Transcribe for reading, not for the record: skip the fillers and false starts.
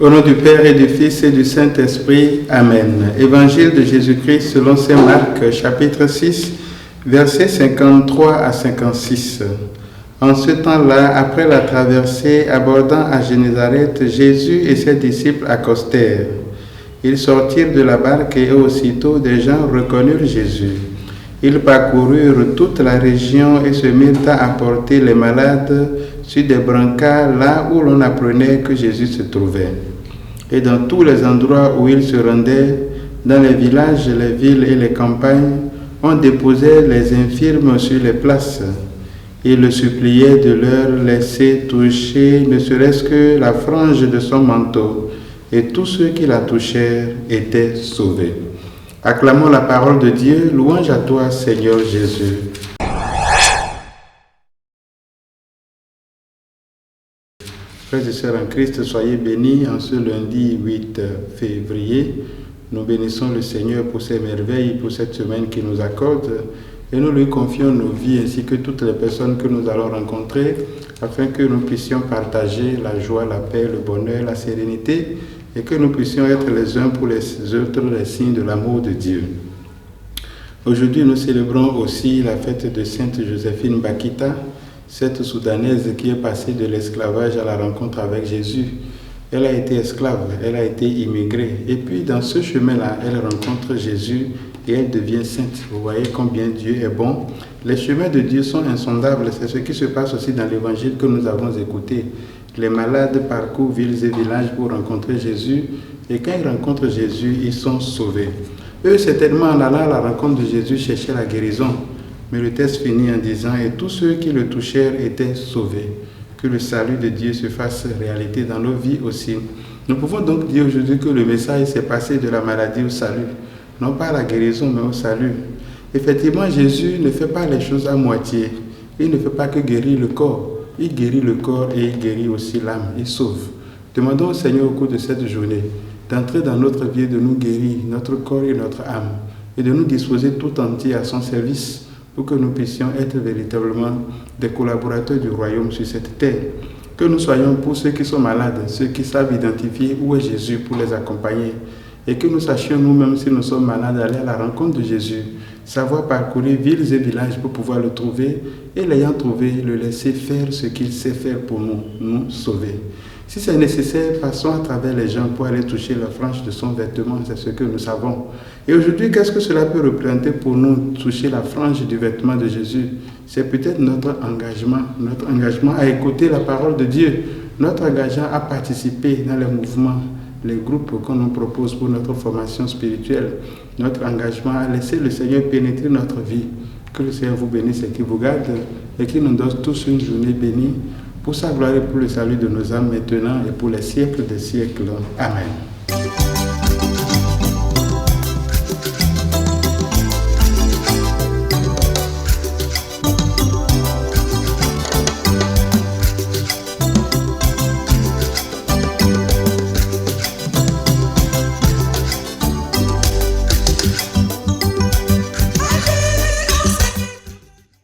Au nom du Père et du Fils et du Saint-Esprit. Amen. Évangile de Jésus-Christ selon saint Marc, chapitre 6, versets 53 à 56. En ce temps-là, après la traversée, abordant à Génézareth, Jésus et ses disciples accostèrent. Ils sortirent de la barque et aussitôt des gens reconnurent Jésus. Ils parcoururent toute la région et se mirent à apporter les malades sur des brancards là où l'on apprenait que Jésus se trouvait. Et dans tous les endroits où ils se rendaient, dans les villages, les villes et les campagnes, on déposait les infirmes sur les places. Ils le suppliaient de leur laisser toucher ne serait-ce que la frange de son manteau, et tous ceux qui la touchèrent étaient sauvés. Acclamons la parole de Dieu, louange à toi Seigneur Jésus. Frères et sœurs en Christ, soyez bénis en ce lundi 8 février. Nous bénissons le Seigneur pour ses merveilles, pour cette semaine qu'il nous accorde, et nous lui confions nos vies ainsi que toutes les personnes que nous allons rencontrer, afin que nous puissions partager la joie, la paix, le bonheur, la sérénité, et que nous puissions être les uns pour les autres les signes de l'amour de Dieu. Aujourd'hui, nous célébrons aussi la fête de Sainte Joséphine Bakita, cette Soudanaise qui est passée de l'esclavage à la rencontre avec Jésus. Elle a été esclave, elle a été immigrée. Et puis dans ce chemin-là, elle rencontre Jésus et elle devient sainte. Vous voyez combien Dieu est bon. Les chemins de Dieu sont insondables. C'est ce qui se passe aussi dans l'évangile que nous avons écouté. Les malades parcourent villes et villages pour rencontrer Jésus. Et quand ils rencontrent Jésus, ils sont sauvés. Eux, certainement, en allant à la rencontre de Jésus, cherchaient la guérison. Mais le texte finit en disant « Et tous ceux qui le touchèrent étaient sauvés ». Que le salut de Dieu se fasse réalité dans nos vies aussi. Nous pouvons donc dire aujourd'hui que le message s'est passé de la maladie au salut. Non pas à la guérison, mais au salut. Effectivement, Jésus ne fait pas les choses à moitié. Il ne fait pas que guérir le corps. Il guérit le corps et il guérit aussi l'âme. Il sauve. Demandons au Seigneur au cours de cette journée d'entrer dans notre vie, de nous guérir, notre corps et notre âme, et de nous disposer tout entier à son service, pour que nous puissions être véritablement des collaborateurs du royaume sur cette terre. Que nous soyons pour ceux qui sont malades, ceux qui savent identifier où est Jésus pour les accompagner. Et que nous sachions nous-mêmes, si nous sommes malades, aller à la rencontre de Jésus, savoir parcourir villes et villages pour pouvoir le trouver, et l'ayant trouvé, le laisser faire ce qu'il sait faire pour nous sauver. Si c'est nécessaire, passons à travers les gens pour aller toucher la frange de son vêtement, c'est ce que nous savons. Et aujourd'hui, qu'est-ce que cela peut représenter pour nous, toucher la frange du vêtement de Jésus? C'est peut-être notre engagement à écouter la parole de Dieu, notre engagement à participer dans les mouvements, les groupes qu'on nous propose pour notre formation spirituelle, notre engagement à laisser le Seigneur pénétrer notre vie. Que le Seigneur vous bénisse et qu'il vous garde et qu'il nous donne tous une journée bénie, pour sa gloire et pour le salut de nos âmes maintenant et pour les siècles des siècles. Amen.